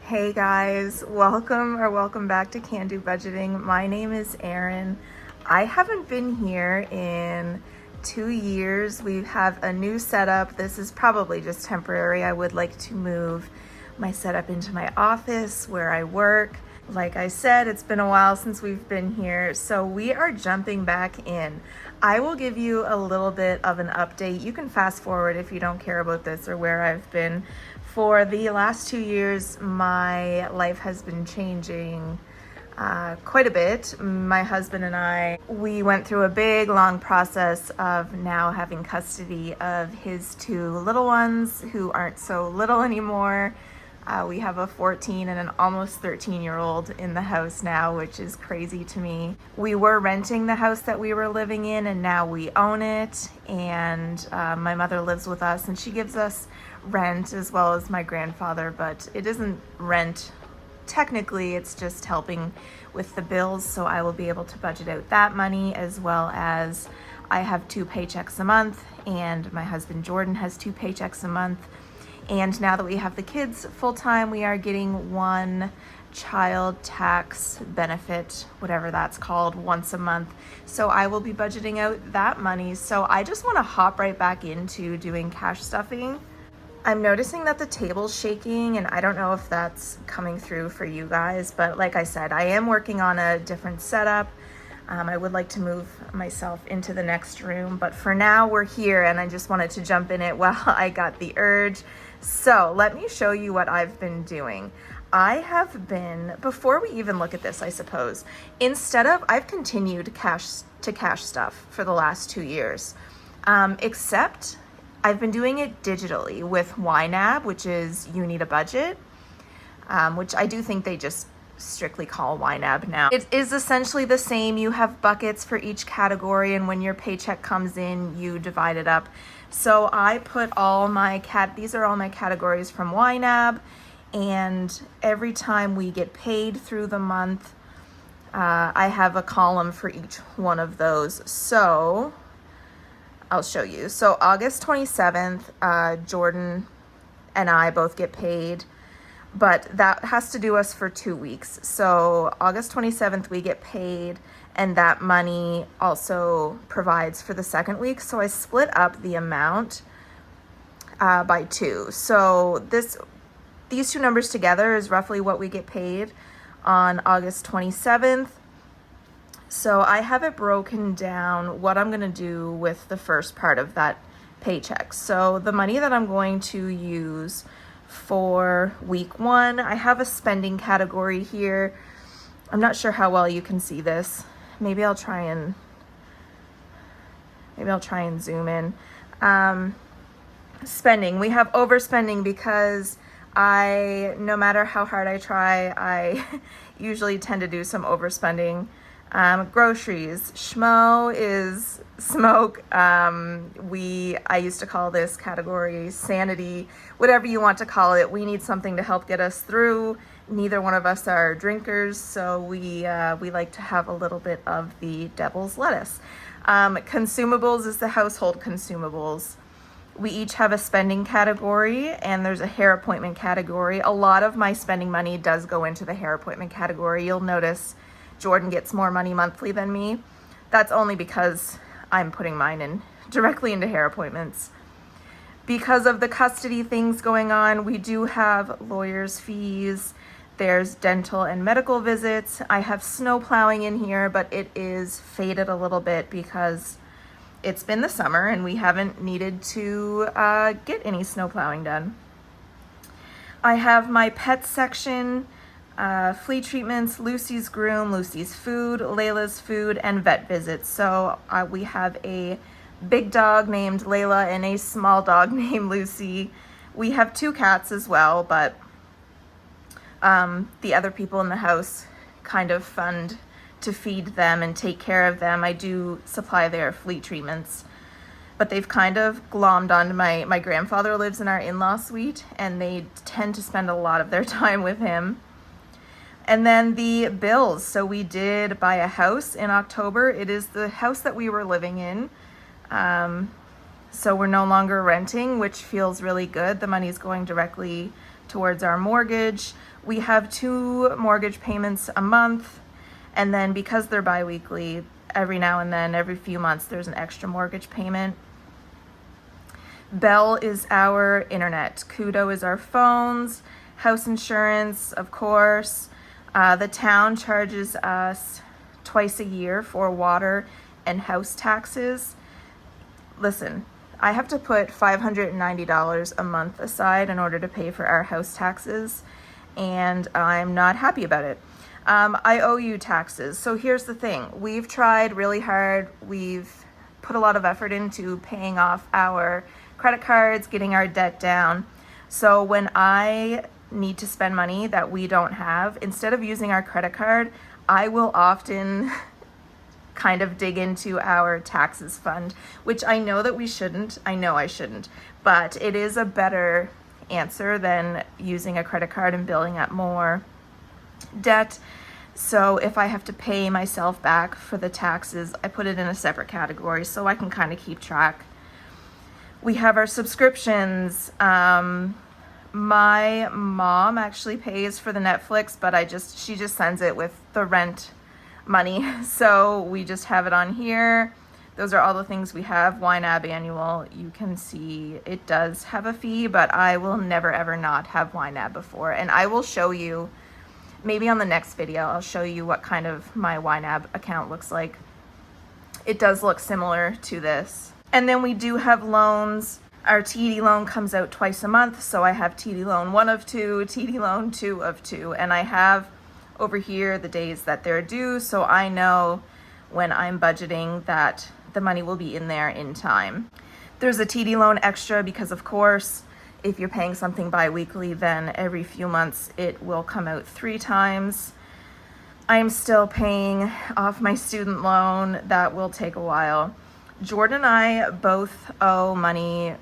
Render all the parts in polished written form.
Hey guys, welcome back to Can Do Budgeting. My name is Erin. I haven't been here in 2 years. We have a new setup. This is probably just temporary. I would like to move my setup into my office where I work. Like I said, it's been a while since we've been here, so we are jumping back in. I will give you a little bit of an update. You can fast forward if you don't care about this or where I've been. For the last 2 years, my life has been changing quite a bit. My husband and I, we went through a big, long process of now having custody of his two little ones who aren't so little anymore. We have a 14 and an almost 13-year-old in the house now, which is crazy to me. We were renting the house that we were living in, and now we own it. And my mother lives with us, and she gives us rent as well as my grandfather, but it isn't rent technically, it's just helping with the bills. So I will be able to budget out that money, as well as I have 2 paychecks a month, and my husband Jordan has 2 paychecks a month. And now that we have the kids full time, we are getting one child tax benefit, whatever that's called, once a month. So I will be budgeting out that money. So I just want to hop right back into doing cash stuffing. I'm noticing that the table's shaking, and I don't know if that's coming through for you guys, but like I said, I am working on a different setup. I would like to move myself into the next room, but for now we're here, and I just wanted to jump in it while I got the urge. So let me show you what I've been doing. I have been, before we even look at this, I suppose, I've continued cash stuff for the last 2 years, except I've been doing it digitally with YNAB, which is You Need a Budget, which I do think they just strictly call YNAB now. It is essentially the same. You have buckets for each category, and when your paycheck comes in, you divide it up. So I put these are all my categories from YNAB, and every time we get paid through the month, I have a column for each one of those. So I'll show you. So August 27th, Jordan and I both get paid, but that has to do us for 2 weeks. So August 27th, we get paid, and that money also provides for the second week. So I split up the amount by 2. So these two numbers together is roughly what we get paid on August 27th. So I have it broken down what I'm going to do with the first part of that paycheck. So the money that I'm going to use for week 1, I have a spending category here. I'm not sure how well you can see this. Maybe I'll try and zoom in. Spending, we have overspending because no matter how hard I try, I usually tend to do some overspending. Groceries, schmo is smoke. I used to call this category sanity, whatever you want to call it. We need something to help get us through. Neither one of us are drinkers, so we like to have a little bit of the devil's lettuce. Consumables is the household consumables. We each have a spending category, and there's a hair appointment category. A lot of my spending money does go into the hair appointment category. You'll notice Jordan gets more money monthly than me. That's only because I'm putting mine in directly into hair appointments. Because of the custody things going on, we do have lawyers' fees. There's dental and medical visits. I have snow plowing in here, but it is faded a little bit because it's been the summer and we haven't needed to get any snow plowing done. I have my pet section, flea treatments, Lucy's groom, Lucy's food, Layla's food, and vet visits. So we have a big dog named Layla and a small dog named Lucy. We have 2 cats as well, but the other people in the house kind of fund to feed them and take care of them. I do supply their flea treatments, but they've kind of glommed onto my grandfather lives in our in-law suite, and they tend to spend a lot of their time with him. And then the bills. So we did buy a house in October. It is the house that we were living in. So we're no longer renting, which feels really good. The money's going directly towards our mortgage. We have 2 mortgage payments a month, and then because they're bi-weekly, every now and then, every few months, there's an extra mortgage payment. Bell is our internet. Koodo is our phones. House insurance, of course. The town charges us twice a year for water and house taxes. Listen, I have to put $590 a month aside in order to pay for our house taxes, and I'm not happy about it. I owe you taxes. So here's the thing. We've tried really hard. We've put a lot of effort into paying off our credit cards, getting our debt down. So when I need to spend money that we don't have, instead of using our credit card, I will often kind of dig into our taxes fund, which I know that we shouldn't. I know I shouldn't, but it is a better answer than using a credit card and building up more debt. So if I have to pay myself back for the taxes, I put it in a separate category so I can kind of keep track. We have our subscriptions. My mom actually pays for the Netflix, but she just sends it with the rent money. So we just have it on here. Those are all the things we have. YNAB annual, you can see it does have a fee, but I will never ever not have YNAB before. And I will show you, maybe on the next video, I'll show you what kind of my YNAB account looks like. It does look similar to this. And then we do have loans. Our TD loan comes out twice a month, so I have TD loan 1 of 2, TD loan 2 of 2, and I have over here the days that they're due, so I know when I'm budgeting that the money will be in there in time. There's a TD loan extra because, of course, if you're paying something bi-weekly, then every few months it will come out 3 times. I am still paying off my student loan. That will take a while. Jordan and I both owe money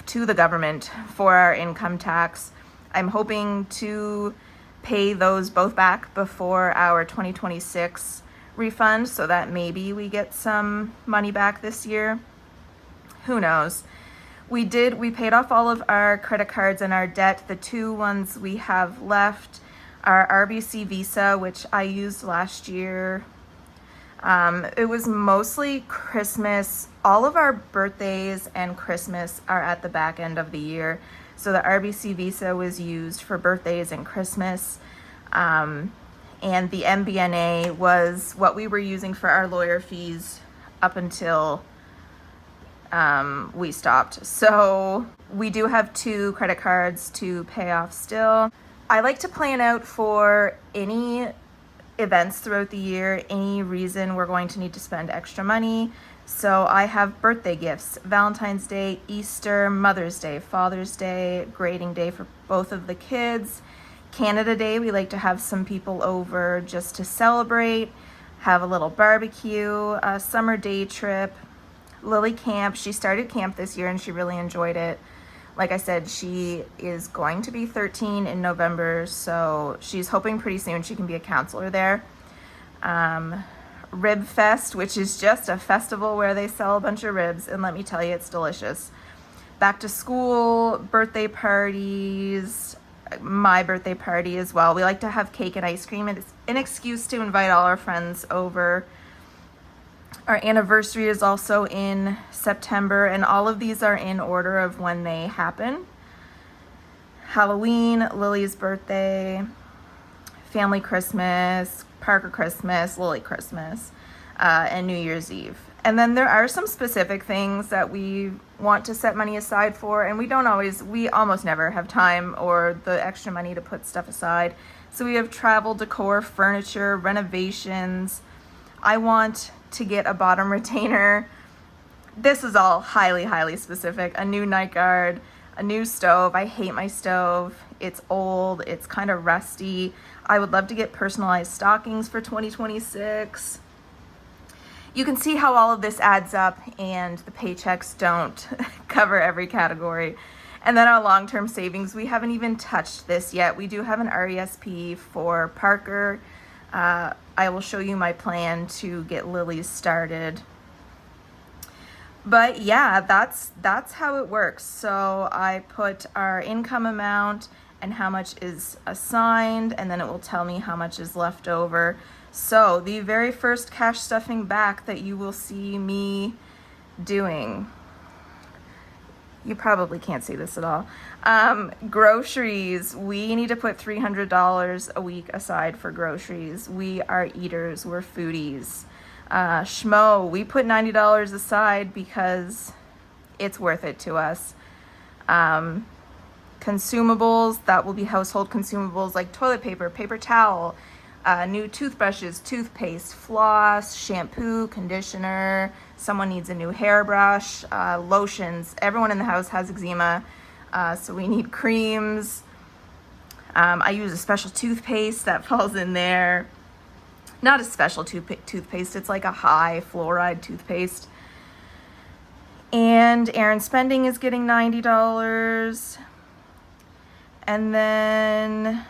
to the government for our income tax. I'm hoping to pay those both back before our 2026 refund so that maybe we get some money back this year. Who knows? We paid off all of our credit cards and our debt. The 2 ones we have left are RBC Visa, which I used last year. It was mostly Christmas. All of our birthdays and Christmas are at the back end of the year. So the RBC Visa was used for birthdays and Christmas. And the MBNA was what we were using for our lawyer fees up until we stopped. So we do have 2 credit cards to pay off still. I like to plan out for any events throughout the year, any reason we're going to need to spend extra money. So I have birthday gifts, Valentine's Day, Easter, Mother's Day, Father's Day, grading day for both of the kids. Canada Day, we like to have some people over just to celebrate, have a little barbecue, a summer day trip. Lily camp, she started camp this year and she really enjoyed it. Like I said, she is going to be 13 in November, so she's hoping pretty soon she can be a counselor there. Rib Fest, which is just a festival where they sell a bunch of ribs, and let me tell you, it's delicious. Back to school, birthday parties, my birthday party as well. We like to have cake and ice cream, and it's an excuse to invite all our friends over. Our anniversary is also in September, and all of these are in order of when they happen. Halloween, Lily's birthday, family Christmas, Parker Christmas, Lily Christmas, and New Year's Eve. And then there are some specific things that we want to set money aside for, and we almost never have time or the extra money to put stuff aside. So we have travel, decor, furniture, renovations. I want to get a bottom retainer. This is all highly, highly specific. A new night guard, a new stove. I hate my stove. It's old. It's kind of rusty. I would love to get personalized stockings for 2026. You can see how all of this adds up, and the paychecks don't cover every category. And then our long-term savings, we haven't even touched this yet. We do have an RESP for Parker. I will show you my plan to get Lily started. But yeah, that's how it works. So I put our income amount and how much is assigned, and then it will tell me how much is left over. So the very first cash stuffing back that you will see me doing, you probably can't see this at all. Groceries, we need to put $300 a week aside for groceries. We are eaters, we're foodies. Schmo, we put $90 aside because it's worth it to us. Consumables, that will be household consumables like toilet paper, paper towel, new toothbrushes, toothpaste, floss, shampoo, conditioner. Someone needs a new hairbrush, lotions. Everyone in the house has eczema, so we need creams. I use a special toothpaste that falls in there. Not a special toothpaste, it's like a high fluoride toothpaste. And Aaron's spending is getting $90. And then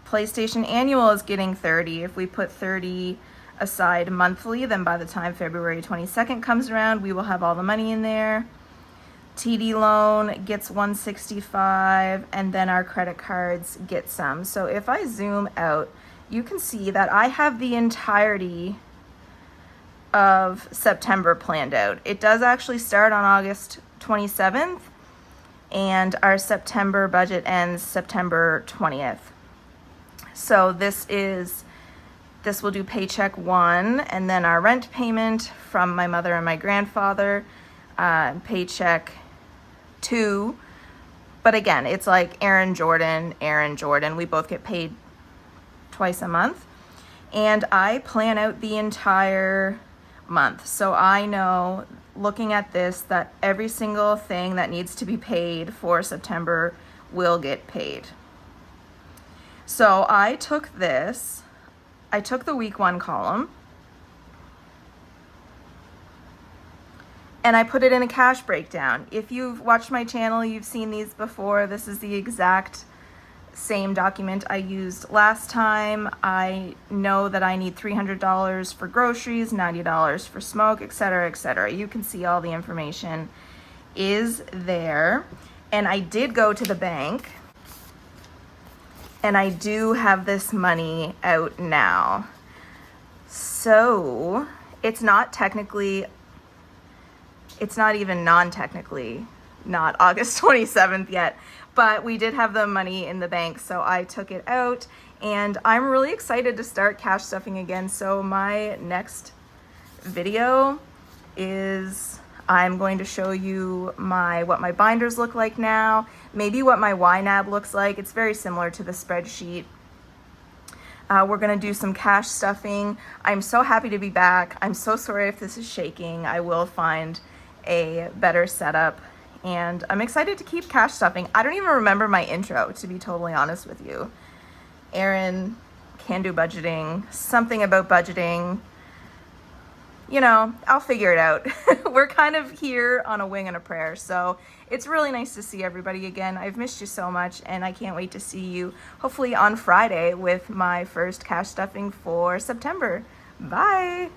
PlayStation Annual is getting $30. If we put $30 aside monthly, then by the time February 22nd comes around, we will have all the money in there. TD loan gets $165, and then our credit cards get some. So if I zoom out, you can see that I have the entirety of September planned out. It does actually start on August 27th, and our September budget ends September 20th. So this will do paycheck 1, and then our rent payment from my mother and my grandfather, paycheck 2. But again, it's like Aaron Jordan. We both get paid twice a month. And I plan out the entire month. So I know, looking at this, that every single thing that needs to be paid for September will get paid. So I took the week 1 column, and I put it in a cash breakdown. If you've watched my channel, you've seen these before. This is the exact same document I used last time. I know that I need $300 for groceries, $90 for smoke, etc., etc. You can see all the information is there. And I did go to the bank, and I do have this money out now. So it's not even non-technically not August 27th yet, but we did have the money in the bank, so I took it out, and I'm really excited to start cash stuffing again. So my next video is I'm going to show you what my binders look like now, maybe what my YNAB looks like. It's very similar to the spreadsheet. We're gonna do some cash stuffing. I'm so happy to be back. I'm so sorry if this is shaking. I will find a better setup, and I'm excited to keep cash stuffing. I don't even remember my intro, to be totally honest with you. Aaron can do budgeting, something about budgeting. You know, I'll figure it out. We're kind of here on a wing and a prayer. So it's really nice to see everybody again. I've missed you so much, and I can't wait to see you hopefully on Friday with my first cash stuffing for September. Bye.